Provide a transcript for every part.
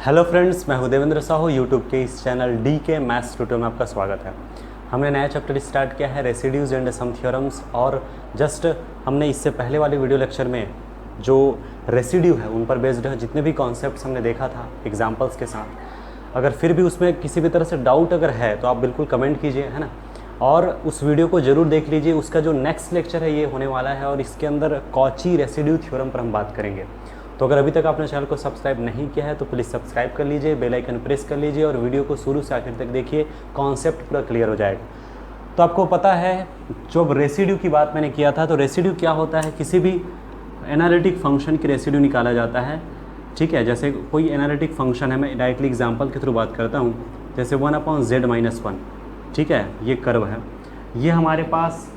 Hello friends, मैं हूं Devendra Sahu. YouTube के इस चैनल डी के मैथ्स ट्यूटोरियल में आपका स्वागत है। हमने नया चैप्टर स्टार्ट किया है रेसिड्यूज एंड सम थ्योरम्स, और जस्ट हमने इससे पहले वाले वीडियो लेक्चर में जो रेसिड्यू है उन पर बेस्ड है जितने भी कॉन्सेप्ट्स हमने देखा था एग्जांपल्स के साथ। अगर फिर भी उसमें किसी भी तरह से डाउट अगर है तो आप बिल्कुल कमेंट कीजिए, है ना। और उस वीडियो को ज़रूर देख लीजिए। उसका जो नेक्स्ट लेक्चर है ये होने वाला है और इसके अंदर कॉची रेसिड्यू थ्योरम पर हम बात करेंगे। तो अगर अभी तक आपने चैनल को सब्सक्राइब नहीं किया है तो प्लीज़ सब्सक्राइब कर लीजिए, बेल आइकन प्रेस कर लीजिए और वीडियो को शुरू से आखिर तक देखिए, कॉन्सेप्ट पूरा क्लियर हो जाएगा। तो आपको पता है जब रेसिड्यू की बात मैंने किया था तो रेसिड्यू क्या होता है, किसी भी एनालिटिक फंक्शन की रेसिड्यू निकाला जाता है। ठीक है, जैसे कोई एनालिटिक फंक्शन है, मैं डायरेक्टली एग्जाम्पल के थ्रू बात करता हूँ। जैसे 1/z-1, ठीक है, ये कर्व है, ये हमारे पास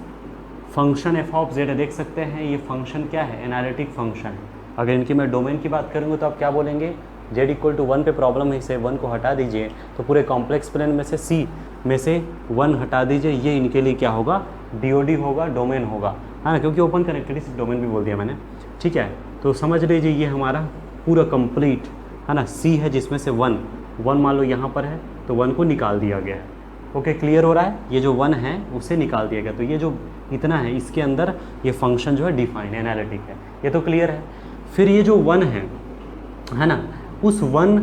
फंक्शन f ऑफ z है। देख सकते हैं ये फंक्शन क्या है, एनालिटिक फंक्शन है। अगर इनकी मैं डोमेन की बात करूँगा तो आप क्या बोलेंगे, z=1 पे प्रॉब्लम है, इसे 1 को हटा दीजिए तो पूरे कॉम्प्लेक्स प्लेन में से C में से 1 हटा दीजिए, ये इनके लिए क्या होगा, DOD होगा, डोमेन होगा, है ना, क्योंकि ओपन कनेक्टेड इस डोमेन भी बोल दिया मैंने। ठीक है, तो समझ लीजिए ये हमारा पूरा कंप्लीट है ना, C है जिसमें से 1 मान लो यहाँ पर है तो 1 को निकाल दिया गया है। ओके, क्लियर हो रहा है, ये जो 1 है उसे निकाल दिया गया, तो ये जो इतना है इसके अंदर ये फंक्शन जो है डिफाइन एनालिटिक है, ये तो क्लियर है। फिर ये जो 1 है ना, उस 1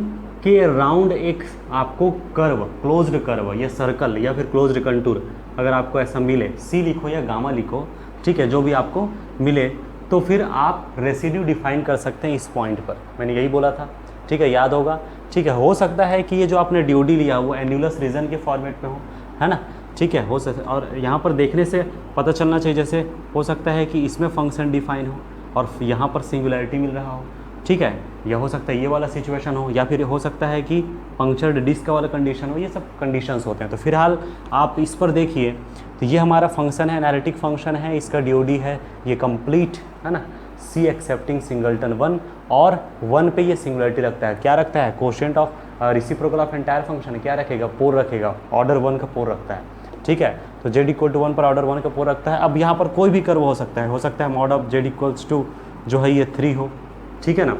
के अराउंड एक आपको कर्व, क्लोज्ड कर्व या सर्कल या फिर क्लोज्ड कंटूर अगर आपको ऐसा मिले, C लिखो या गामा लिखो, ठीक है, जो भी आपको मिले, तो फिर आप रेसिड्यू डिफाइन कर सकते हैं इस पॉइंट पर। मैंने यही बोला था, ठीक है, याद होगा। ठीक है, हो सकता है कि ये जो आपने DOD लिया वो एन्युलस रीजन के फॉर्मेट में हो, है ना। ठीक है, हो सकता, और यहाँ पर देखने से पता चलना चाहिए, जैसे हो सकता है कि इसमें फंक्शन डिफाइन हो और यहाँ पर सिंगुलैरिटी मिल रहा हो। ठीक है, यह हो सकता है ये वाला सिचुएशन हो, या फिर हो सकता है कि पंक्चर्ड डिस्क वाला कंडीशन हो, ये सब कंडीशंस होते हैं। तो फिलहाल आप इस पर देखिए, तो ये हमारा फंक्शन है, एनालिटिक फंक्शन है, इसका DOD है, ये कंप्लीट है ना, C एक्सेप्टिंग सिंगलटन 1, और 1 पे ये सिंगुलैरिटी रखता है। क्या रखता है, quotient of reciprocal of entire function है, क्या रखेगा, पोर रखेगा, ऑर्डर 1 का पोर रखता है। ठीक है, तो z=1 पर ऑर्डर 1 का पोर रखता है। अब यहाँ पर कोई भी कर्व हो सकता है मॉड ऑफ z= जो है ये 3 हो, ठीक है ना,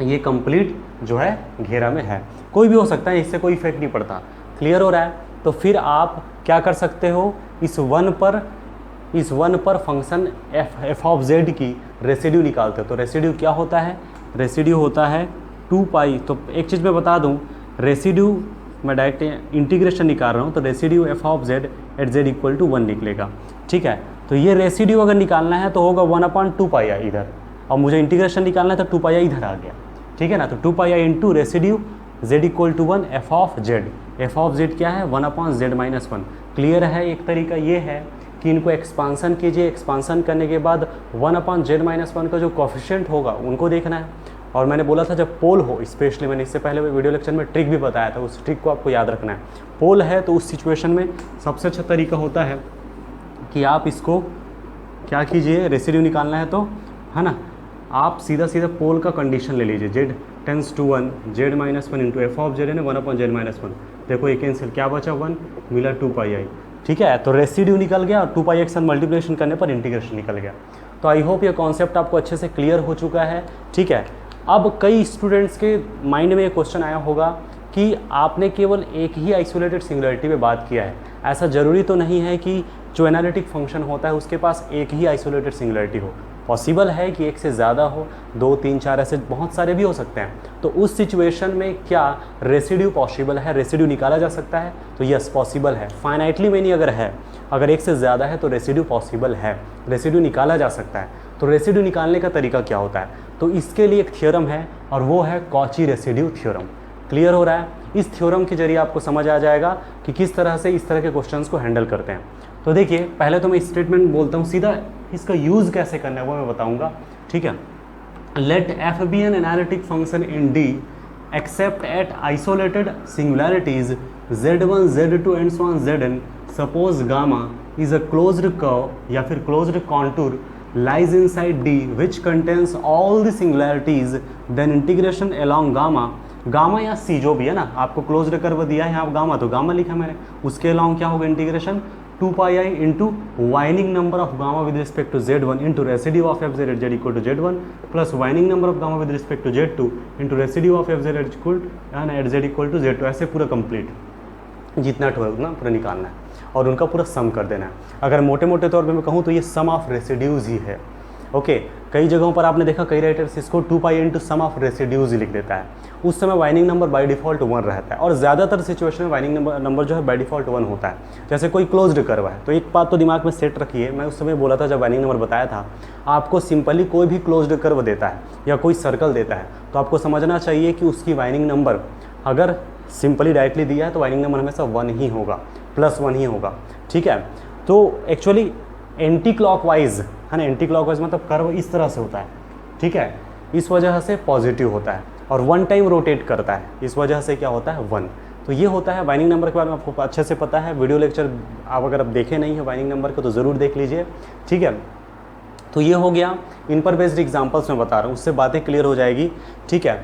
ये कंप्लीट जो है घेरा में है, कोई भी हो सकता है, इससे कोई इफेक्ट नहीं पड़ता। क्लियर हो रहा है। तो फिर आप क्या कर सकते हो, इस 1 पर फंक्शन f ऑफ z की रेसिड्यू निकालते हो। तो रेसिड्यू क्या होता है, रेसिड्यू होता है 2π। तो एक चीज़ मैं बता दूं, रेसिड्यू मैं डायरेक्ट इंटीग्रेशन निकाल रहा हूँ, तो residue f of z at z=1 निकलेगा। ठीक है, तो ये रेसिड्यू अगर निकालना है तो होगा 1/2πi इधर, और मुझे इंटीग्रेशन निकालना है तो 2πi इधर आ गया। ठीक है ना, तो 2πi into residue z=1 f of z क्या है, 1/z-1। क्लियर है। एक तरीका ये है कि इनको एक्सपांसन कीजिए, एक्सपांसन करने के बाद 1/z-1 का जो कोफिशिएंट होगा उनको देखना है। और मैंने बोला था जब पोल हो, स्पेशली मैंने इससे पहले वीडियो लेक्चर में ट्रिक भी बताया था, उस ट्रिक को आपको याद रखना है। पोल है तो उस सिचुएशन में सबसे अच्छा तरीका होता है कि आप इसको क्या कीजिए, रेसिड्यू निकालना है तो, है ना, आप सीधा पोल का कंडीशन ले लीजिए, z→1 z-1 into f of z है ना, 1/z-1। देखो ये कैंसिल, क्या बचा, 1 मिला 2πi। ठीक है, तो रेसिड्यू निकल गया और 2πi के साथ मल्टीप्लिकेशन करने पर इंटीग्रेशन निकल गया। तो आई होप ये कॉन्सेप्ट आपको अच्छे से क्लियर हो चुका है। ठीक है, अब कई स्टूडेंट्स के माइंड में ये क्वेश्चन आया होगा कि आपने केवल एक ही आइसोलेटेड सिंगुलैरिटी पे बात किया है। ऐसा ज़रूरी तो नहीं है कि जो एनालिटिक फंक्शन होता है उसके पास एक ही आइसोलेटेड सिंगुलैरिटी हो। पॉसिबल है कि एक से ज़्यादा हो, 2, 3, 4, ऐसे बहुत सारे भी हो सकते हैं। तो उस सिचुएशन में क्या रेसिड्यू पॉसिबल है, रेसिड्यू निकाला जा सकता है? तो यस, पॉसिबल है। फाइनाइटली मेनी अगर है, अगर एक से ज़्यादा है तो रेसिड्यू पॉसिबल है, रेसिड्यू निकाला जा सकता है। तो रेसिड्यू निकालने का तरीका क्या होता है, तो इसके लिए एक थ्योरम है और वो है कॉची रेसिड्यू थ्योरम। क्लियर हो रहा है। इस थ्योरम के जरिए आपको समझ आ जाएगा कि किस तरह से इस तरह के क्वेश्चंस को हैंडल करते हैं। तो देखिए, पहले तो मैं स्टेटमेंट बोलता हूँ, सीधा इसका यूज़ कैसे करना है वो मैं बताऊँगा। ठीक है, let f be an analytic function in D except at isolated singularities z1 z2 and so on zn। Suppose gamma is a closed curve या फिर closed contour lies inside D which contains all the singularities, then integration along gamma या C जो भी है ना, आपको closed curve दिया है यहाँ गामा, तो गामा लिखा मैंने, उसके along क्या होगा integration 2 pi i into winding number of gamma with respect to Z1 into residue of f z at z equal to Z1 plus winding number of gamma with respect to Z2 into residue of f z at z equal to Z2। ऐसे पूरा complete जितना to है उतना पूरा निकालना है और उनका पूरा सम कर देना है। अगर मोटे मोटे तौर पे मैं कहूँ तो ये सम ऑफ रेसिड्यूज ही है। ओके, कई जगहों पर आपने देखा कई राइटर्स इसको 2 pi into sum of residues लिख देता है। उस समय वाइनिंग नंबर बाय डिफ़ॉल्ट 1 रहता है और ज़्यादातर सिचुएशन में वाइनिंग नंबर जो है बाय डिफ़ॉल्ट 1 होता है। जैसे कोई क्लोज्ड कर्व है तो एक बात तो दिमाग में सेट रखिए, मैं उस समय बोला था जब वाइनिंग नंबर बताया था, आपको सिंपली कोई भी क्लोज्ड कर्व देता है या कोई सर्कल देता है तो आपको समझना चाहिए कि उसकी वाइनिंग नंबर अगर सिंपली डायरेक्टली दिया है तो वाइनिंग नंबर हमेशा 1 ही होगा, +1 ही होगा। ठीक है, तो एक्चुअली एंटी क्लॉकवाइज है ना, एंटी क्लॉकवाइज मतलब कर्व इस तरह से होता है। ठीक है, इस वजह से पॉजिटिव होता है और 1 टाइम रोटेट करता है, इस वजह से क्या होता है 1। तो ये होता है वाइनिंग नंबर के बारे में आपको अच्छे से पता है। वीडियो लेक्चर आप अगर आप देखे नहीं है वाइनिंग नंबर को तो ज़रूर देख लीजिए। ठीक है, तो ये हो गया, इन पर बेस्ड एग्जाम्पल्स मैं बता रहा हूँ, उससे बातें क्लियर हो जाएगी। ठीक है,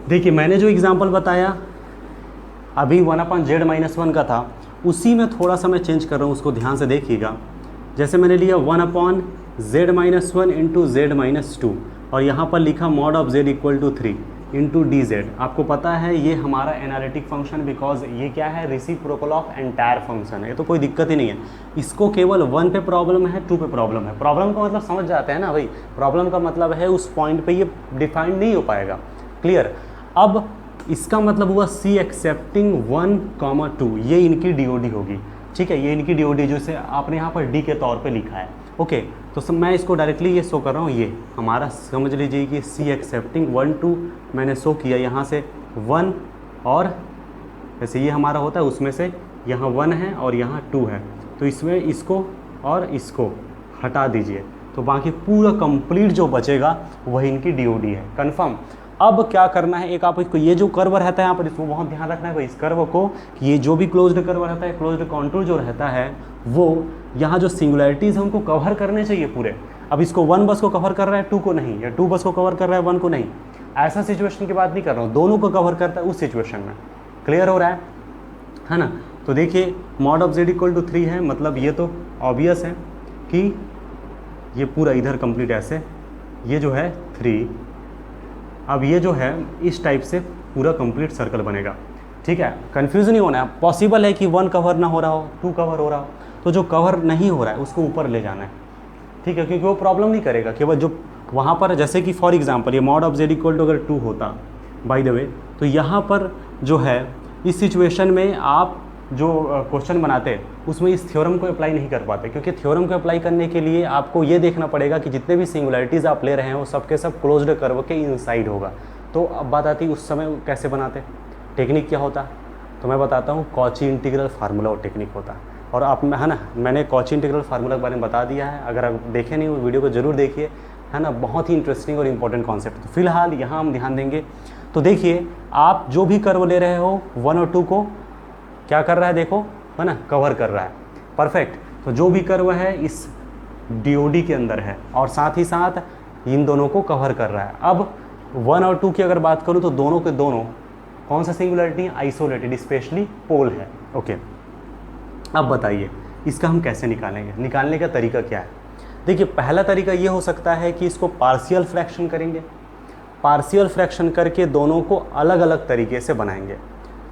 देखिए मैंने जो एग्जाम्पल बताया अभी 1/z-1 का था, उसी में थोड़ा सा मैं चेंज कर रहा हूँ, उसको ध्यान से देखिएगा। जैसे मैंने लिया 1/z-1 इंटू z-2 और यहाँ पर लिखा mod of z equal to 3 into dz। आपको पता है ये हमारा एनालिटिक फंक्शन, बिकॉज ये क्या है, रेसिप्रोकल ऑफ एंटायर फंक्शन है, ये तो कोई दिक्कत ही नहीं है। इसको केवल 1 पे प्रॉब्लम है, 2 पे प्रॉब्लम है। प्रॉब्लम का मतलब समझ जाते हैं ना भाई, प्रॉब्लम का मतलब है उस पॉइंट पे ये डिफाइंड नहीं हो पाएगा। क्लियर। अब इसका मतलब हुआ सी एक्सेप्टिंग 1,2, ये इनकी DOD होगी। ठीक है, ये इनकी DOD जो से आपने यहाँ पर D के तौर पे लिखा है। ओके, तो मैं इसको डायरेक्टली ये शो कर रहा हूँ, ये हमारा समझ लीजिए कि सी एक्सेप्टिंग 1,2 मैंने शो किया, यहाँ से 1 और जैसे ये हमारा होता है उसमें से यहाँ 1 है और यहाँ 2 है, तो इसमें इसको और इसको हटा दीजिए, तो बाकी पूरा कंप्लीट जो बचेगा वही इनकी DOD है। कन्फर्म। अब क्या करना है, एक आप इसको ये जो कर्व रहता है यहाँ पर, इसको बहुत ध्यान रखना है भाई इस कर्व को, कि ये जो भी क्लोज्ड कर्व रहता है, क्लोज्ड कॉन्टूर जो रहता है, वो यहाँ जो सिंगुलरिटीज़ है उनको कवर करने चाहिए पूरे। अब इसको 1 बस को कवर कर रहा है, 2 को नहीं, या 2 बस को कवर कर रहा है, 1 को नहीं। ऐसा सिचुएशन की बात नहीं कर रहा हूँ, दोनों को कवर करता है उस सिचुएशन में। क्लियर हो रहा है ना। तो देखिए mod of z equal to 3 है, मतलब ये तो ऑब्वियस है कि ये पूरा इधर कंप्लीट ऐसे, ये जो है 3, अब ये जो है इस टाइप से पूरा कंप्लीट सर्कल बनेगा। ठीक है, कंफ्यूज नहीं होना है। पॉसिबल है कि 1 कवर ना हो रहा हो, 2 कवर हो रहा हो, तो जो कवर नहीं हो रहा है उसको ऊपर ले जाना है। ठीक है, क्योंकि वो प्रॉब्लम नहीं करेगा, केवल जो वहाँ पर, जैसे कि फॉर एग्जांपल ये mod of z equal to अगर 2 होता बाय द वे, तो यहाँ पर जो है इस सिचुएशन में आप जो क्वेश्चन बनाते उसमें इस थ्योरम को अप्लाई नहीं कर पाते, क्योंकि थ्योरम को अप्लाई करने के लिए आपको ये देखना पड़ेगा कि जितने भी सिंगुलरिटीज़ आप ले रहे हैं वो सब के सब क्लोज्ड कर्व के इनसाइड होगा। तो अब बात आती है उस समय कैसे बनाते, टेक्निक क्या होता, तो मैं बताता हूँ, कॉची इंटीग्रल फार्मूला और टेक्निक होता है। और आप है ना, मैंने कॉची इंटीग्रल फार्मूला के बारे में बता दिया है, अगर आप देखे नहीं वो वीडियो को जरूर देखिए, है ना, बहुत ही इंटरेस्टिंग और इंपॉर्टेंट कॉन्सेप्ट। तो फिलहाल यहाँ हम ध्यान देंगे। तो देखिए आप जो भी कर्व ले रहे हो 1 और 2 को क्या कर रहा है, देखो है ना, कवर कर रहा है। परफेक्ट। तो जो भी कर्व है इस DOD के अंदर है और साथ ही साथ इन दोनों को कवर कर रहा है। अब 1 और 2 की अगर बात करूँ तो दोनों के दोनों कौन सा सिंगुलरिटी है, आइसोलेटेड, स्पेशली पोल है। ओके, अब बताइए इसका हम कैसे निकालेंगे, निकालने का तरीका क्या है। देखिए पहला तरीका ये हो सकता है कि इसको पार्शियल फ्रैक्शन करेंगे, पार्शियल फ्रैक्शन करके दोनों को अलग अलग तरीके से बनाएंगे।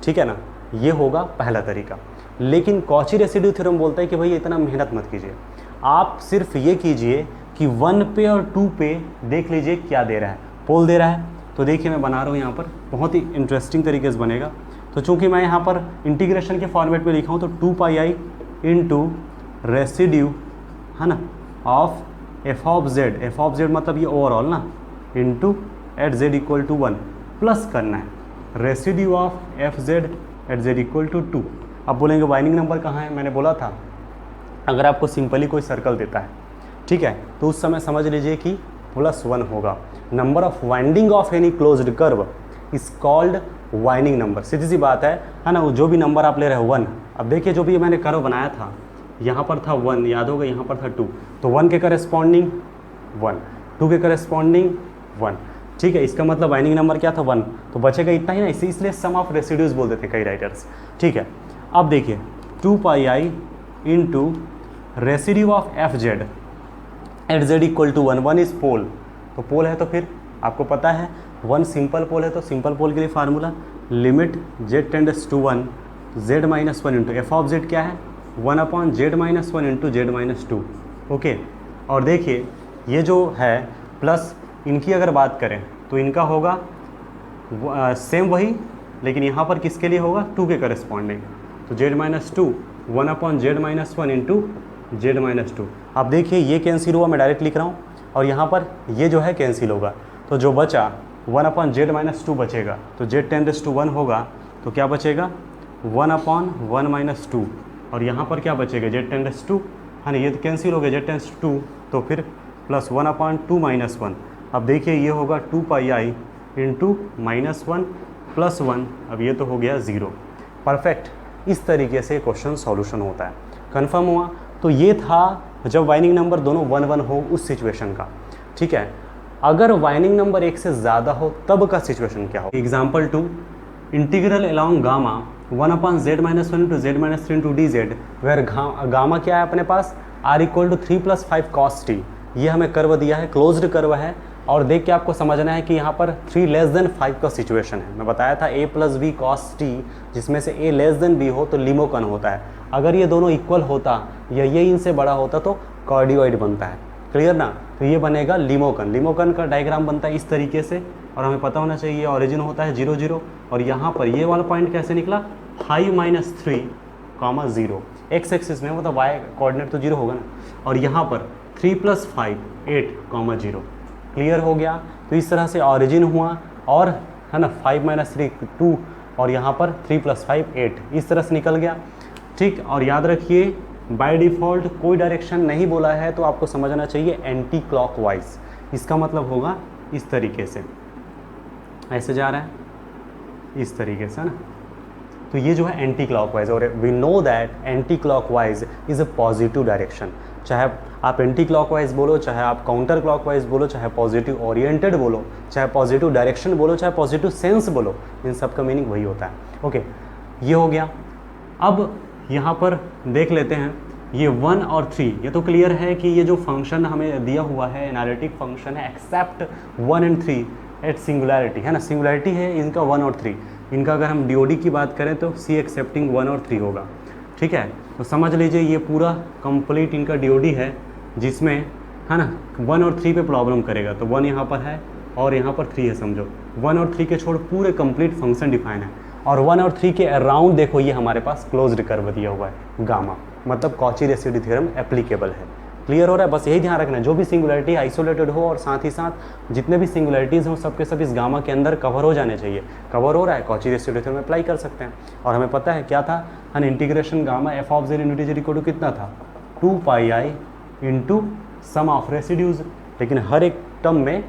ठीक है ना, ये होगा पहला तरीका। लेकिन कॉची रेसिड्यू थ्योरम बोलता है कि भाई इतना मेहनत मत कीजिए, आप सिर्फ ये कीजिए कि 1 पे और 2 पे देख लीजिए क्या दे रहा है, पोल दे रहा है। तो देखिए मैं बना रहा हूँ यहाँ पर, बहुत ही इंटरेस्टिंग तरीके से बनेगा। तो चूंकि मैं यहाँ पर इंटीग्रेशन के फॉर्मेट में लिखा हूँ, तो 2 पाई आई इंटू रेसिड्यू है ना ऑफ एफ ऑफ जेड मतलब ये ओवरऑल ना, into at z equal to 1 प्लस करना है residue of f z at z equal to 2। अब बोलेंगे वाइनिंग नंबर कहाँ है, मैंने बोला था अगर आपको सिंपली कोई सर्कल देता है, ठीक है, तो उस समय समझ लीजिए कि +1 होगा। Number of winding of any closed curve is called winding number. सीधी सी बात है ना, जो भी नंबर आप ले रहे हो 1। अब देखिए जो भी मैंने कर्व बनाया था, यहाँ पर था 1, याद होगा, यहाँ पर था 2, तो 1 के करेस्पॉन्डिंग 1, 2 के करेस्पॉन्डिंग 1। ठीक है, इसका मतलब वाइनिंग नंबर क्या था 1, तो बचेगा इतना ही ना, इसलिए सम ऑफ रेसिड्यूज बोल देते कई राइटर्स। ठीक है, अब देखिए 2 pi i into residue of f z at z equal to 1, 1 is pole, तो पोल है तो फिर आपको पता है 1 सिंपल पोल है, तो सिंपल पोल के लिए formula limit z tends to 1 z minus 1 into f of z क्या है 1 upon z minus 1 into z minus 2। Okay, और देखिए ये जो है प्लस इनकी अगर बात करें तो इनका होगा सेम वही, लेकिन यहाँ पर किसके लिए होगा 2 के करस्पॉन्डिंग, तो Z minus 2 1 upon z minus 1 into z minus 2। अब देखिए ये कैंसिल हुआ, मैं डायरेक्ट लिख रहा हूँ, और यहाँ पर ये जो है कैंसिल होगा, तो जो बचा 1 अपॉन जेड माइनस 2 बचेगा, तो जेड टेंड्स टू 1 होगा, तो क्या बचेगा 1 अपॉन 1 माइनस 2, और यहाँ पर क्या बचेगा जेड टेंड्स टू, है ना, ये तो कैंसिल हो गया जेड टेंड्स टू, तो फिर प्लस 1 अपॉन 2 माइनस 1। अब देखिए ये होगा 2 pi i into minus 1 plus 1, अब ये तो हो गया 0। परफेक्ट, इस तरीके से क्वेश्चन सॉल्यूशन होता है। कंफर्म हुआ? तो ये था जब वाइनिंग नंबर दोनों 1, 1 हो उस सिचुएशन का। ठीक है, अगर वाइनिंग नंबर 1 से ज़्यादा हो तब का सिचुएशन क्या हो। Example 2, integral along gamma 1 upon z minus 1 into z minus 3 into d z, where gamma क्या है अपने पास r equal to 3 plus 5 cos t. ये हमें कर्व दिया है, क्लोज्ड कर्व है, और देख के आपको समझना है कि यहाँ पर 3 लेस देन 5 का सिचुएशन है। मैं बताया था a plus b cos t, जिसमें से a लेस देन b हो तो लिमोकन होता है। अगर ये दोनों इक्वल होता या ये इनसे बड़ा होता तो कार्डियोइड बनता है। क्लियर ना? तो ये बनेगा लिमोकन। लिमोकन का डायग्राम बनता है इस तरीके से, और हमें पता होना चाहिए ऑरिजिन होता है 0, 0, और यहाँ पर ये वाला पॉइंट कैसे निकला 5 माइनस 3 कॉमा 0, एक्स एक्सिस में, मतलब वाई कोऑर्डिनेट तो 0 होगा ना, और यहाँ पर 3 प्लस 5 8 कॉमा 0। क्लियर हो गया? तो इस तरह से ऑरिजिन हुआ, और है ना 5 माइनस 3 2, और यहाँ पर 3 प्लस 5 8, इस तरह से निकल गया। ठीक, और याद रखिए बाय डिफ़ॉल्ट कोई डायरेक्शन नहीं बोला है, तो आपको समझना चाहिए एंटी क्लॉकवाइज। इसका मतलब होगा इस तरीके से, ऐसे जा रहा है इस तरीके से, है ना, तो ये जो है एंटी क्लॉकवाइज, और we know that anti clockwise is a positive direction. चाहे आप एंटी क्लॉकवाइज बोलो, चाहे आप काउंटर क्लॉकवाइज बोलो, चाहे पॉजिटिव ओरिएंटेड बोलो, चाहे पॉजिटिव डायरेक्शन बोलो, चाहे पॉजिटिव सेंस बोलो, इन सब का मीनिंग वही होता है। ओके, ये हो गया। अब यहाँ पर देख लेते हैं ये 1 और 3, ये तो क्लियर है कि ये जो फंक्शन हमें दिया हुआ है एनालिटिक फंक्शन है एक्सेप्ट 1 एंड 3 एट सिंगुलैरिटी, है ना, सिंगुलैरिटी है इनका 1 और 3। इनका अगर हम डीओडी की बात करें तो सी एक्सेप्टिंग 1 और 3 होगा। ठीक है, तो समझ लीजिए ये पूरा कंप्लीट इनका डीओडी है, जिसमें है ना 1 और 3 पे प्रॉब्लम करेगा, तो 1 यहाँ पर है और यहाँ पर 3 है, समझो 1 और 3 के छोड़ पूरे कंप्लीट फंक्शन डिफाइन है, और 1 और 3 के अराउंड देखो ये हमारे पास क्लोज्ड कर्व दिया हुआ है गामा, मतलब कॉची रेसिड्यू थ्योरम एप्लीकेबल है। क्लियर हो रहा है? बस यही ध्यान रखना, जो भी सिंगुलरिटी आइसोलेटेड हो और साथ ही साथ जितने भी सिंगुलरिटीज़ हों सबके सब इस गामा के अंदर कवर हो जाने चाहिए। कवर हो रहा है, कॉची रेसिड्यू थ्योरम अप्लाई कर सकते हैं। और हमें पता है क्या था, हम integration gamma f of z into d z equal to कितना था 2 pi i into sum of residues, लेकिन हर एक टर्म में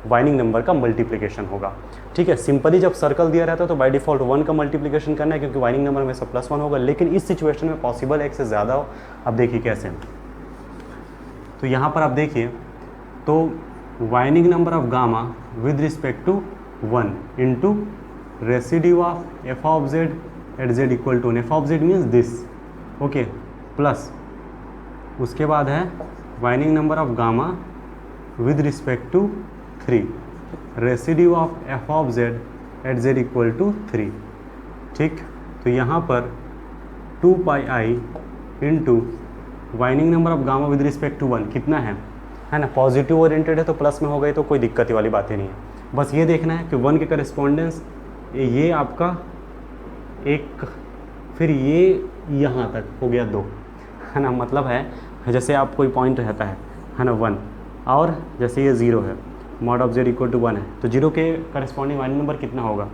वाइनिंग नंबर का मल्टीप्लिकेशन होगा। ठीक है, सिंपली जब सर्कल दिया रहता है तो बाय डिफ़ॉल्ट 1 का मल्टीप्लिकेशन करना है, क्योंकि वाइनिंग नंबर हमेशा +1 होगा, लेकिन इस सिचुएशन में पॉसिबल है 1 से ज़्यादा हो। अब देखिए कैसे, तो यहाँ पर आप देखिए, तो winding number of gamma with respect to 1 into residue of f of z at z equal to f of z means this, okay, plus उसके बाद है winding number of gamma with respect to 3 residue of f of z at z equal to 3। ठीक, तो यहाँ पर 2 pi i into winding number of gamma with respect to 1 कितना है ना, पॉजिटिव ओरिएंटेड है तो प्लस में हो गई, तो कोई दिक्कत वाली बात ही नहीं है। बस ये देखना है कि 1 के करस्पॉन्डेंस ये आपका एक, फिर ये यहाँ तक हो गया 2, है ना, मतलब है जैसे आप कोई पॉइंट रहता है ना 1, और जैसे ये 0 है, mod of z equal to 1 है, तो 0 के करस्पॉन्डिंग वाइनिंग नंबर कितना होगा,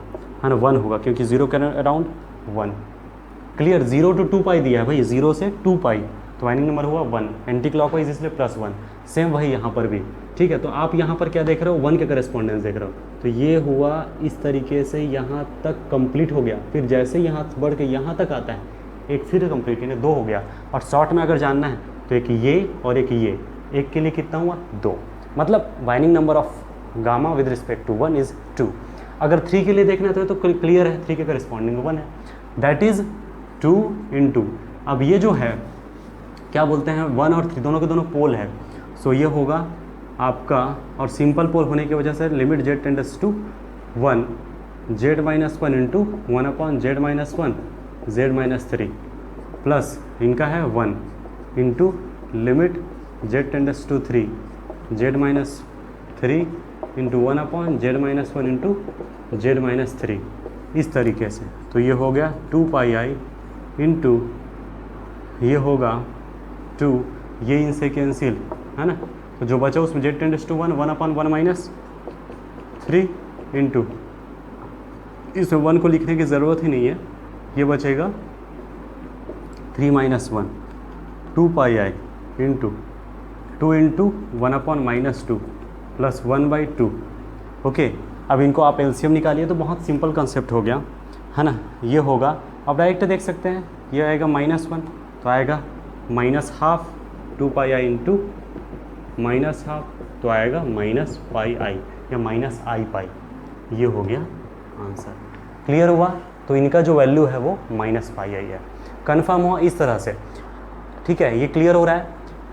है ना 1 होगा, क्योंकि 0 के अराउंड 1। क्लियर, 0 to 2 पाई दिया है भाई, 0 से 2 पाई, तो वाइनिंग नंबर हुआ 1, एंटी क्लॉकवाइज इसलिए +1। सेम वही यहाँ पर भी। ठीक है, तो आप यहाँ पर क्या देख रहे हो 1 के करस्पॉन्डेंस देख रहे हो, तो ये हुआ इस तरीके से यहाँ तक कंप्लीट हो गया। फिर जैसे यहाँ बढ़ के यहाँ तक आता है एक फिर कंप्लीट, यानी 2 हो गया। और शॉर्ट में अगर जानना है तो एक ये और एक ये, एक के लिए कितना हुआ 2, मतलब winding number of gamma with respect to 1 is 2। अगर 3 के लिए देखना है तो क्लियर है, 3 के करस्पॉन्डिंग 1 है, दैट इज़ 2 इंटू, अब ये जो है क्या बोलते हैं 1 और 3 दोनों के दोनों पोल है। सो ये होगा आपका, और सिंपल पोल होने की वजह से limit z tends to 1 z-1 into 1/z-1 z-3 plus इनका है 1 into limit z tends to 3 z-3 into 1/z-1 into z-3, इस तरीके से। तो ये हो गया 2πi इंटू ये होगा 2, ये इनसे कैंसिल है ना, तो जो बचा उसमें z टेंड्स टू 1 1/1-3 इंटू, इसमें 1 को लिखने की ज़रूरत ही नहीं है, ये बचेगा 3 - 1 2πi into 2 into 1/-2 plus 1/2। Okay, अब इनको आप एलसीएम निकालिए तो बहुत सिंपल कंसेप्ट हो गया है ना। ये होगा, अब डायरेक्ट देख सकते हैं, ये आएगा -1 तो आएगा -½ 2πi इंटू -½ तो आएगा -πi या -i π। ये हो गया आंसर। क्लियर हुआ? तो इनका जो वैल्यू है वो -πi है। कन्फर्म हुआ इस तरह से, ठीक है, ये क्लियर हो रहा है।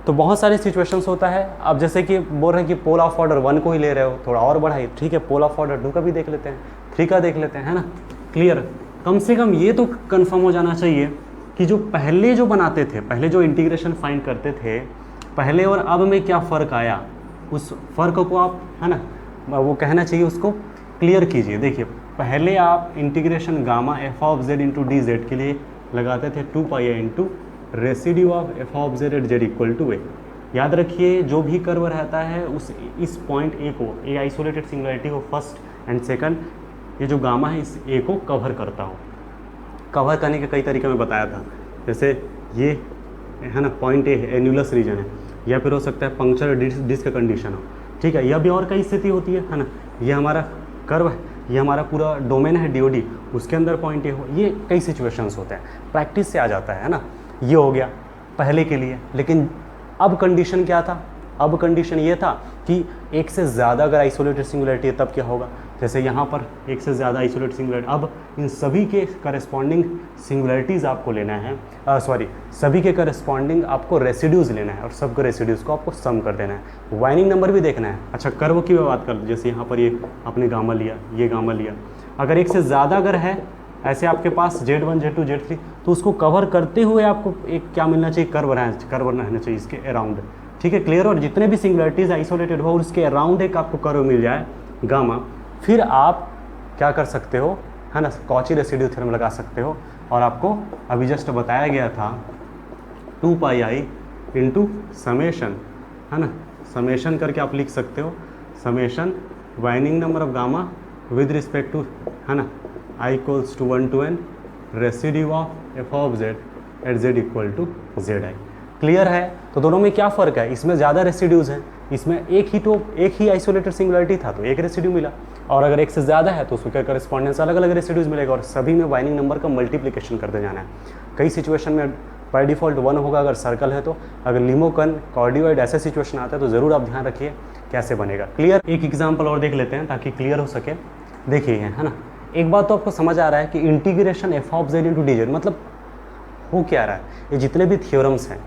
तो बहुत सारे सिचुएशंस होता है, अब जैसे कि बोल रहे हैं कि पोल ऑफ ऑर्डर 1 को ही ले रहे हो, थोड़ा और बढ़ाइए, ठीक है, पोल ऑफ ऑर्डर 2 का भी देख लेते हैं, 3 का देख लेते हैं, है ना। क्लियर, कम से कम ये तो कंफर्म हो जाना चाहिए कि जो पहले जो बनाते थे, पहले जो इंटीग्रेशन फाइंड करते थे, पहले और अब में क्या फ़र्क आया, उस फ़र्क को आप, है ना, वो कहना चाहिए, उसको क्लियर कीजिए। देखिए, पहले आप integration gamma f of z into d z के लिए लगाते थे 2πi into residue of f of z at z equal to a। याद रखिए, जो भी कर्व रहता है उस इस पॉइंट a को, a आइसोलेटेड सिंगुलरिटी को फर्स्ट एंड सेकंड, ये जो गामा है इस a को कवर करता हो। कवर करने के कई तरीके में बताया था, जैसे ये है ना पॉइंट a है, एन्युलस रीजन है, या फिर हो सकता है पंक्चर डिस्क कंडीशन हो, ठीक है, यह भी और कई स्थिति होती है ना। ये हमारा कर्व है, ये हमारा पूरा डोमेन है DOD, उसके अंदर पॉइंट ए हो, ये कई सिचुएशंस होते हैं, प्रैक्टिस से आ जाता है ना। ये हो गया पहले के लिए। लेकिन अब कंडीशन क्या था? अब कंडीशन ये था कि एक से ज़्यादा अगर आइसोलेटेड सिंगुलरिटी है तब क्या होगा, जैसे यहाँ पर एक से ज़्यादा आइसोलेटेड सिंगुलरिटी, अब इन सभी के करस्पॉन्डिंग सिंगुलरिटीज़ आपको लेना है, सभी के करस्पॉन्डिंग आपको रेसिड्यूज़ लेना है, और सबके रेसिड्यूज़ को आपको सम कर देना है। वाइनिंग नंबर भी देखना है। अच्छा, कर्व की बात कर, जैसे यहाँ पर ये आपने गामा लिया, ये गामा लिया, अगर एक से ज़्यादा अगर है ऐसे आपके पास Z1 Z2 Z3, तो उसको कवर करते हुए आपको एक क्या मिलना चाहिए, कर्व रहना चाहिए इसके अराउंड, ठीक है, क्लियर। और जितने भी सिंगुलरिटीज़ आइसोलेटेड हो उसके अराउंड एक आपको कर्व मिल जाए गामा, फिर आप क्या कर सकते हो, है ना, कॉची रेसिड्यू थ्योरम लगा सकते हो। और आपको अभी जस्ट बताया गया था 2πi इंटू समेशन, है ना, समेशन करके आप लिख सकते हो, summation winding number of gamma with respect to, है ना, i equals to 1 to n residue of f of z at z equal to zi। Clear है? तो दोनों में क्या फ़र्क है, इसमें ज़्यादा रेसिड्यूज़ हैं, इसमें एक ही आइसोलेटेड सिंगुलरिटी था तो एक रेसिड्यू मिला, और अगर एक से ज़्यादा है तो उसके करस्पॉन्डेंस अलग अलग रेसिड्यूज़ मिलेगा, और सभी में वाइनिंग नंबर का मल्टीप्लिकेशन करते जाना है। कई सिचुएशन में बाय डिफ़ॉल्ट 1 होगा अगर सर्कल है तो, अगर लिमोकन कार्डियोइड ऐसे सिचुएशन आता है तो ज़रूर आप ध्यान रखिए कैसे बनेगा। क्लियर? एक एग्जाम्पल और देख लेते हैं ताकि क्लियर हो सके। देखिए, है ना, एक बात तो आपको समझ आ रहा है कि integration f of z into d Z मतलब हो क्या रहा है, ये जितने भी थ्योरम्स हैं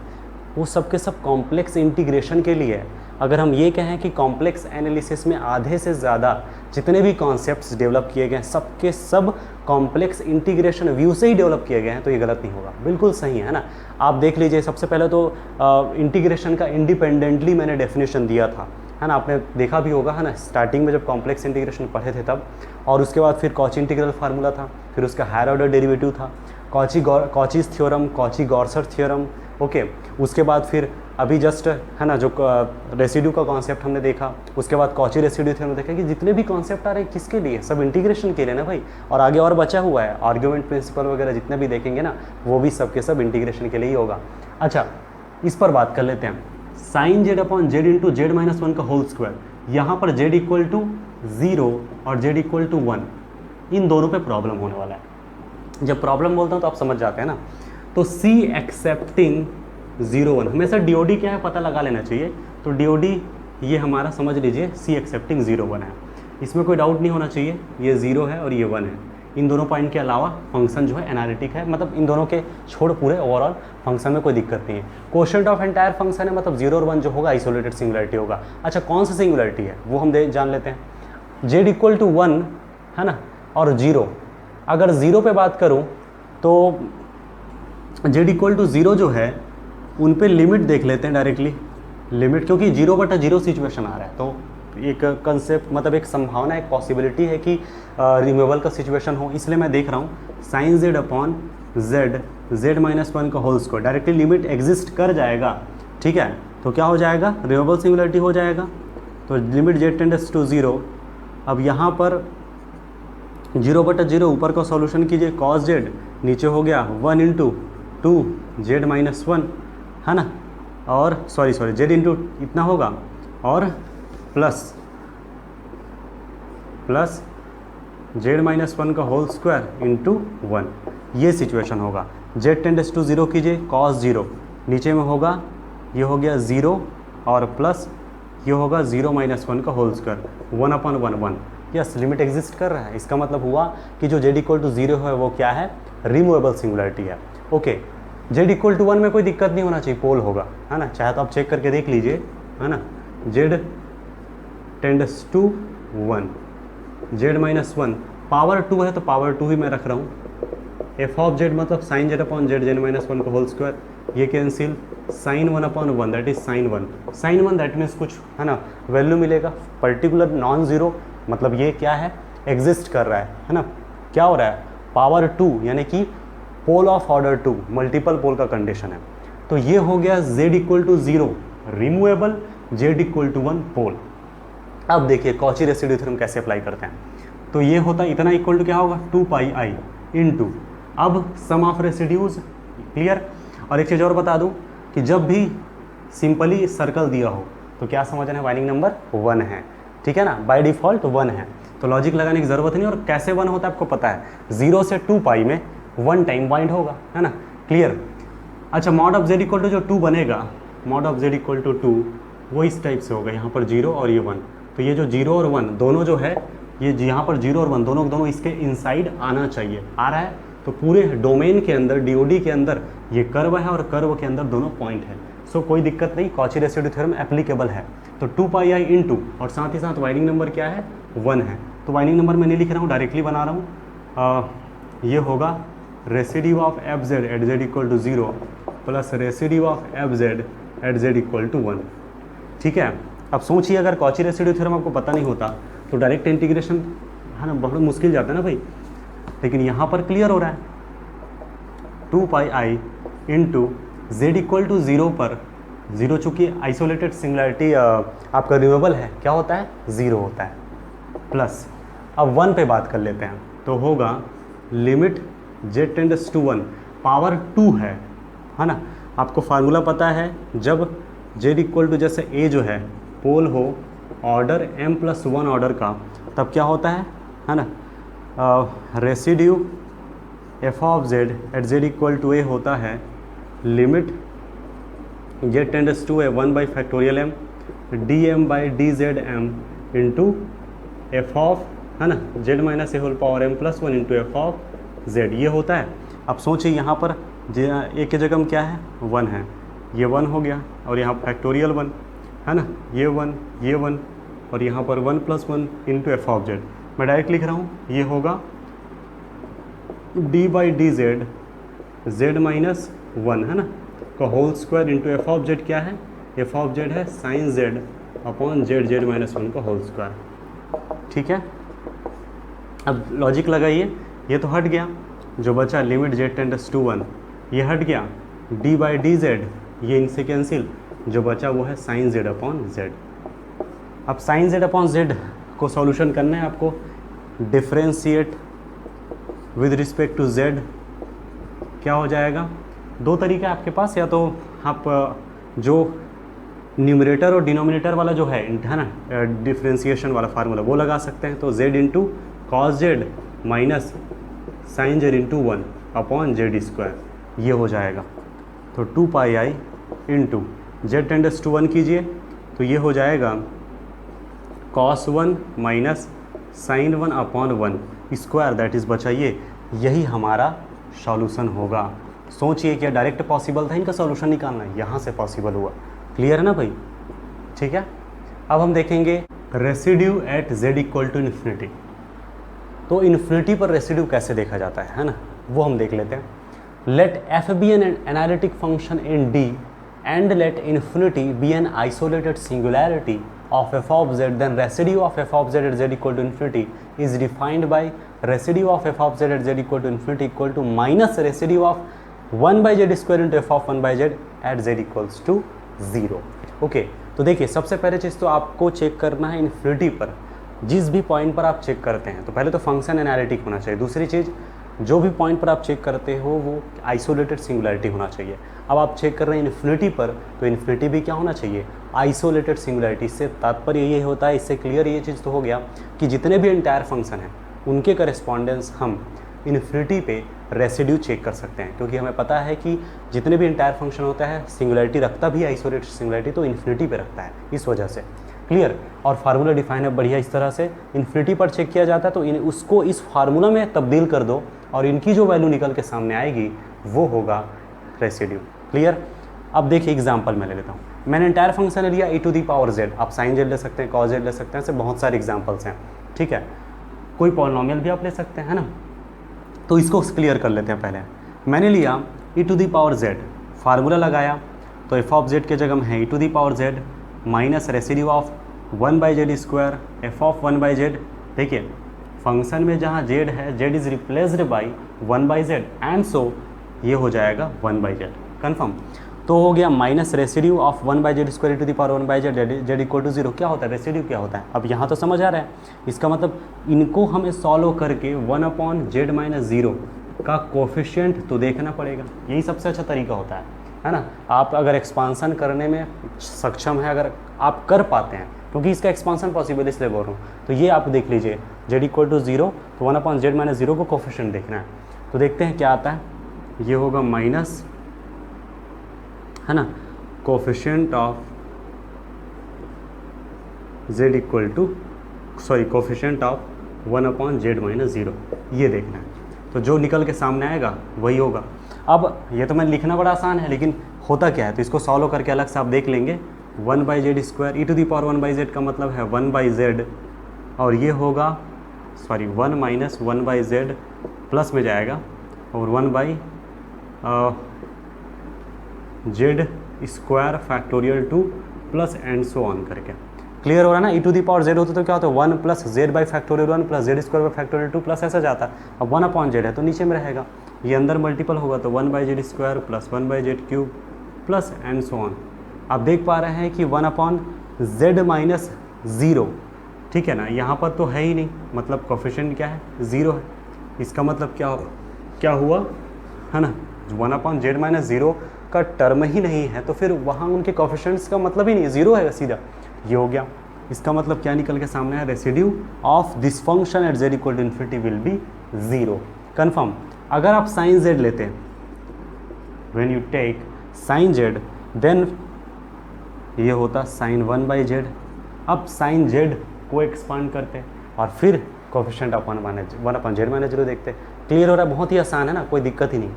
वो सब के सब कॉम्प्लेक्स इंटीग्रेशन के लिए है। अगर हम ये कहें कि कॉम्प्लेक्स एनालिसिस में आधे से ज़्यादा जितने भी कॉन्सेप्ट्स डेवलप किए गए हैं सब के सब कॉम्प्लेक्स इंटीग्रेशन व्यू से ही डेवलप किए गए हैं, तो ये गलत नहीं होगा, बिल्कुल सही है ना। आप देख लीजिए, सबसे पहले तो इंटीग्रेशन का इंडिपेंडेंटली मैंने डेफिनेशन दिया था, है ना, आपने देखा भी होगा, है ना, स्टार्टिंग में जब कॉम्प्लेक्स इंटीग्रेशन पढ़े थे तब। और उसके बाद फिर कॉची इंटीग्रल फार्मूला था, फिर उसका हायर ऑर्डर डेरिवेटिव था, कॉचीज थ्योरम, कॉची-गॉर्सर थ्योरम, ओके। उसके बाद फिर अभी जस्ट, है ना, जो रेसिड्यू का कॉन्सेप्ट हमने देखा, उसके बाद कॉची रेसिड्यू थ्योरम देखा कि जितने भी कॉन्सेप्ट आ रहे हैं किसके लिए, सब इंटीग्रेशन के लिए ना भाई। और आगे और बचा हुआ है आर्ग्यूमेंट प्रिंसिपल वगैरह जितने भी देखेंगे ना, वो भी सब के सब इंटीग्रेशन के लिए ही होगा। अच्छा, इस पर बात कर लेते हैं, sine z upon z into z-1 का होल स्क्वायर, यहाँ पर z इक्वल टू 0 और z इक्वल टू 1, इन दोनों पे प्रॉब्लम होने वाला है। जब प्रॉब्लम बोलता हूँ तो आप समझ जाते हैं ना। तो c एक्सेप्टिंग 0 1, हमेशा DOD क्या है पता लगा लेना चाहिए। तो DOD ये हमारा समझ लीजिए c एक्सेप्टिंग 0 1 है, इसमें कोई डाउट नहीं होना चाहिए, ये 0 है और ये 1 है। इन दोनों पॉइंट के अलावा फंक्शन जो है एनालिटिक है, मतलब इन दोनों के छोड़ पूरे ओवरऑल फंक्शन में कोई दिक्कत नहीं है। कोशेंट ऑफ एंटायर फंक्शन है, मतलब 0 और 1 जो होगा आइसोलेटेड सिंगुलरिटी होगा। अच्छा कौन सा सिंगुलरिटी है वो हम जान लेते हैं। जेड इक्वल टू 1 है ना और 0, अगर 0 पे बात करूँ तो जेड इक्वल टू 0 जो है उन पे लिमिट देख लेते हैं डायरेक्टली, लिमिट क्योंकि 0/0 सिचुएशन आ रहा है, तो एक कंसेप्ट मतलब एक संभावना, एक पॉसिबिलिटी है कि रिमूवल का सिचुएशन हो, इसलिए मैं देख रहा हूँ sign Z upon z z-1 का whole square, directly limit exist कर जाएगा। ठीक है, तो क्या हो जाएगा, रिमूवल सिंगुलरिटी हो जाएगा। तो लिमिट z टेंड्स टू 0, अब यहाँ पर 0/0 ऊपर का सॉल्यूशन कीजिए, cos z नीचे हो गया 1 इंटू 2 z-1 है ना, और सॉरी z इंटू इतना होगा और प्लस z-1 का होल स्क्वायर इंटू 1, ये सिचुएशन होगा। z टेंड्स टू 0 कीजिए, cos 0 नीचे में होगा, ये हो गया 0 और प्लस ये होगा 0-1 का whole square 1/1 yes, limit exist कर रहा है। इसका मतलब हुआ कि जो z इक्वल टू 0 है वो क्या है, रिमूवेबल सिंगुलरिटी है। ओके, z इक्वल टू 1 में कोई दिक्कत नहीं होना चाहिए, पोल होगा है ना, चाहे तो आप चेक करके देख लीजिए है ना। z tends to 1, z-1 power 2 है तो पावर 2 ही मैं रख रहा हूँ। f ऑफ z मतलब sine z upon z z-1 का होल स्क्वायर, ये cancel, sine 1/1 that is sine 1, sine 1 that means कुछ है ना वैल्यू मिलेगा, पर्टिकुलर नॉन ज़ीरो, मतलब ये क्या है, एग्जिस्ट कर रहा है ना। क्या हो रहा है, पावर 2 यानी कि pole of order 2, multiple pole का कंडीशन है। तो ये हो गया z equal to 0 removable, z equal to 1 pole. अब देखिए कॉची रेसिड्यू थ्योरम कैसे अप्लाई करते हैं। तो ये होता है इतना इक्वल टू क्या होगा, 2πi इंटू, अब सम ऑफ रेसिड्यूज, क्लियर। और एक चीज़ और बता दूं कि जब भी सिंपली सर्कल दिया हो तो क्या समझना है, वाइंडिंग नंबर 1 है, ठीक है ना, बाय डिफ़ॉल्ट 1 है, तो लॉजिक लगाने की ज़रूरत नहीं। और कैसे 1 होता है आपको पता है, 0 से 2π में 1 टाइम वाइंड होगा, है ना, क्लियर। अच्छा, mod of z equal to जो 2 बनेगा, mod of z equal to 2 वो इस टाइप से होगा, यहाँ पर 0 और ये 1, तो ये जो 0 और 1 दोनों जो है, ये यहाँ पर 0 और 1 दोनों इसके इनसाइड आना चाहिए, आ रहा है। तो पूरे डोमेन के अंदर, DOD के अंदर ये कर्व है और कर्व के अंदर दोनों पॉइंट है, सो कोई दिक्कत नहीं, कॉची रेसिड्यू थ्योरम एप्लीकेबल है। तो 2πi इंटू और साथ ही साथ वाइंडिंग नंबर क्या है, 1 है, तो वाइंडिंग नंबर मैं नहीं लिख रहा हूँ, डायरेक्टली बना रहा हूँ। ये होगा residue of fz at z equal to 0 plus residue of fz at z equal to 1, ठीक है। अब सोचिए अगर कॉची रेसिड्यू थ्योरम आपको पता नहीं होता तो डायरेक्ट इंटीग्रेशन है ना बहुत मुश्किल जाता है ना भाई, लेकिन यहाँ पर क्लियर हो रहा है। 2πi into z equal to 0 पर, 0 चूँकि आइसोलेटेड सिंगुलरिटी आपका रिमूवेबल है, क्या होता है, 0 होता है, प्लस अब 1 पे बात कर लेते हैं, तो होगा limit z tends to 1, power 2 है ना। आपको फार्मूला पता है, जब z इक्वल टू जैसे a जो है पोल हो ऑर्डर m+1 ऑर्डर का, तब क्या होता है ना, residue f of z at z equal to a होता है limit z tends to a 1/m dm/dzm into f of है ना z-a whole power m+1 into f of z, ये होता है। अब सोचिए यहाँ पर a की जगह में क्या है, 1 है, ये 1 हो गया और यहाँ फैक्टोरियल 1 है ना, ये 1 और यहाँ पर 1+1 इंटू एफ ऑफ जेड, मैं डायरेक्ट लिख रहा हूँ, ये होगा d/dz z-1 है ना का whole square into f of z, क्या है, एफ ऑफ जेड है sine z upon z z-1 का होल स्क्वायर, ठीक है। अब लॉजिक लगाइए, ये तो हट गया, जो बचा लिमिट z टेंड्स टू 1, ये हट गया, d/dz ये इनसे कैंसिल, जो बचा वो है साइन z अपॉन जेड। अब साइन z अपॉन जेड को सॉल्यूशन करना है आपको, differentiate with respect to z, क्या हो जाएगा, दो तरीका है आपके पास, या तो आप जो न्यूमरेटर और डिनोमिनेटर वाला जो है ना डिफ्रेंशिएशन वाला फार्मूला वो लगा सकते हैं, तो z into cos z minus sine z into 1 upon z square, ये हो जाएगा। तो 2πi into z tends to 1 कीजिए, तो ये हो जाएगा cos 1 minus sine 1 upon 1, square that is बचा ये, यही हमारा सॉल्यूशन होगा। सोचिए क्या डायरेक्ट पॉसिबल था इनका सॉल्यूशन निकालना, यहाँ से पॉसिबल हुआ। क्लियर है ना भाई? ठीक है, अब हम देखेंगे residue at z equal to infinity. तो इन्फिनिटी पर रेसिड्यू कैसे देखा जाता है ना, वो हम देख लेते हैं। Let f be an analytic function in d and let infinity be an isolated singularity of f of z, then residue of f of z at z equal to infinity is defined by residue of f of z at z equal to infinity equal to minus residue of 1 by z square into f of 1 by z at z equals to 0। Okay, तो देखिए सबसे पहले चीज़ तो आपको check करना है infinity पर, जिस भी पॉइंट पर आप चेक करते हैं तो पहले तो फंक्शन एनालिटिक होना चाहिए। दूसरी चीज़, जो भी पॉइंट पर आप चेक करते हो वो आइसोलेटेड सिंगुलैरिटी होना चाहिए। अब आप चेक कर रहे हैं इन्फिनिटी पर, तो इन्फिनिटी भी क्या होना चाहिए? Isolated singularity. इससे तात्पर्य ये होता है, इससे क्लियर ये चीज़ तो हो गया कि जितने भी एंटायर फंक्शन हैं उनके करस्पॉन्डेंस हम इन्फिनिटी पे रेसिड्यू चेक कर सकते हैं, क्योंकि हमें पता है कि जितने भी एंटायर फंक्शन होता है सिंगुलैरिटी रखता भी आइसोलेटेड सिंगुलैरिटी तो इन्फिनिटी पे रखता है, इस वजह से। क्लियर? और फार्मूला डिफाइन है बढ़िया इस तरह से, इन्फिनिटी पर चेक किया जाता है तो उसको इस फार्मूला में तब्दील कर दो और इनकी जो वैल्यू निकल के सामने आएगी वो होगा रेसिड्यू। क्लियर? अब देखिए एग्जांपल मैं ले लेता हूँ। मैंने एंटायर फंक्शन लिया e to the power z, आप साइन z ले सकते हैं, कॉस z ले सकते हैं, ऐसे बहुत सारे एग्जांपल्स हैं। ठीक है, कोई पॉलिनोमियल भी आप ले सकते हैं ना, तो इसको क्लियर कर लेते हैं। पहले मैंने लिया e to the power z, formula लगाया तो f ऑफ z के जगह है e to the power z minus residue of 1 by z square f of 1 by z. देखिए फंक्शन में जहाँ z है z is replaced by 1 by z and so ये हो जाएगा 1 बाई जेड। कन्फर्म? तो हो गया minus residue of 1 by z square to the power 1 by z, z equal to 0। क्या होता है रेसिड्यू? क्या होता है अब यहाँ तो समझ आ रहा है। इसका मतलब इनको हमें सॉल्व करके 1 अपॉन जेड माइनस 0 का कोफिशिएंट तो देखना पड़ेगा, यही सबसे अच्छा तरीका होता है ना। आप अगर एक्सपांसन करने में सक्षम है, अगर आप कर पाते हैं, क्योंकि इसका एक्सपांसन पॉसिबल इसलिए बोल रहा हूँ, तो ये आप देख लीजिए जेड इक्वल टू 0 तो 1 अपॉन जेड माइनस 0 को कोफिशिएंट देखना है। तो देखते हैं क्या आता है, ये होगा माइनस, है ना, coefficient of z equal to coefficient of 1 upon z minus 0, ये देखना है। तो जो निकल के सामने आएगा वही होगा। अब ये तो मैं लिखना बड़ा आसान है, लेकिन होता क्या है तो इसको सॉल्व करके अलग से आप देख लेंगे। 1 by z square e to the power 1 by z का मतलब है 1 बाई जेड, और ये होगा 1 माइनस 1 बाई जेड प्लस में जाएगा और 1 by z square factorial 2 plus and so on करके। क्लियर हो रहा है ना? ई टू दी पावर जेड होता तो क्या होता है 1 plus Z by factorial 1 plus Z square by factorial 2 plus ऐसा जाता है। अब 1 अपॉन जेड है तो नीचे में रहेगा, ये अंदर मल्टीपल होगा तो 1 by z square plus 1 by Z cube plus and so on. आप देख पा रहे हैं कि 1 अपॉन जेड माइनस 0, ठीक है ना, यहाँ पर तो है ही नहीं, मतलब कोफिशिएंट क्या है 0 है। इसका मतलब क्या हुआ, है ना, 1 अपॉन जेड माइनस 0 का टर्म ही नहीं है तो फिर वहाँ उनके कोफिशिएंट्स का मतलब ही नहीं है, 0 है सीधा। ये हो गया। इसका मतलब क्या निकल के सामने है, residue of this function at z equal to infinity will be 0। Confirm? अगर आप साइन z लेते हैं, when you take sine z then ये होता साइन 1 बाई जेड। अब साइन z को एक्सपांड करते हैं और फिर coefficient of 1 upon z minus 0 देखते हैं। क्लियर हो रहा है? बहुत ही आसान है ना, कोई दिक्कत ही नहीं।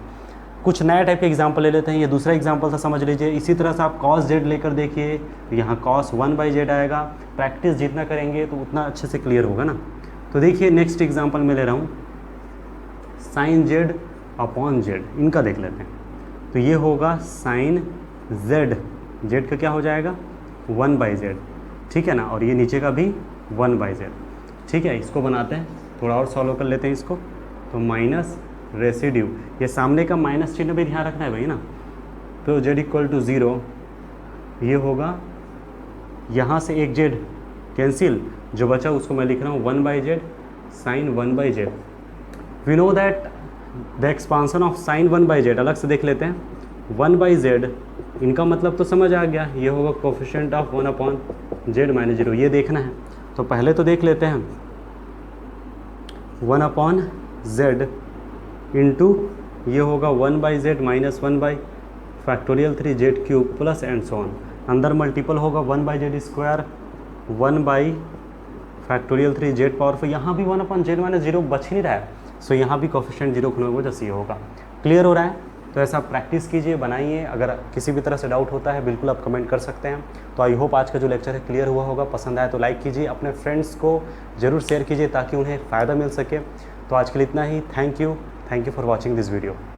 कुछ नया टाइप के एग्जाम्पल ले लेते हैं। ये दूसरा एग्जाम्पल था, समझ लीजिए। इसी तरह से आप कॉस जेड लेकर देखिए, तो यहाँ कॉस 1 बाई जेड आएगा। प्रैक्टिस जितना करेंगे तो उतना अच्छे से क्लियर होगा ना। तो देखिए नेक्स्ट एग्जाम्पल में ले रहा हूँ साइन जेड अपॉन जेड, इनका देख लेते हैं। तो ये होगा साइन जेड, जेड का क्या हो जाएगा 1 बाई जेड, ठीक है ना, और ये नीचे का भी 1 बाई जेड, ठीक है। इसको बनाते हैं, थोड़ा और सॉल्व कर लेते हैं इसको। तो माइनस रेसिड्यू, ये सामने का माइनस चिन्ह भी ध्यान रखना है भाई ना। तो z इक्वल टू 0, ये होगा, यहाँ से एक z कैंसिल, जो बचा उसको मैं लिख रहा हूँ 1 by z sine 1 by z. We know that the expansion of sine 1 by z अलग से देख लेते हैं। 1 बाई जेड, इनका मतलब तो समझ आ गया, ये होगा coefficient of 1 upon z minus 0, ये देखना है। तो पहले तो देख लेते हैं 1 अपॉन जेड इंटू ये होगा 1 by Z minus 1 by factorial 3 Z cube plus and so on. अंदर मल्टीपल होगा 1 by z square 1 by factorial 3 Z power 4, यहाँ भी 1/z-0 बच ही नहीं रहा है। सो यहाँ भी कोफिशिएंट 0 होने की वजह से ये होगा। क्लियर हो रहा है? तो ऐसा आप प्रैक्टिस कीजिए, बनाइए। अगर किसी भी तरह से डाउट होता है बिल्कुल आप कमेंट कर सकते हैं। तो आई होप आज का जो लेक्चर है क्लियर हुआ होगा। पसंद आया तो लाइक कीजिए, अपने फ्रेंड्स को ज़रूर शेयर कीजिए ताकि उन्हें फ़ायदा मिल सके। तो आज के लिए इतना ही। Thank you for watching this video.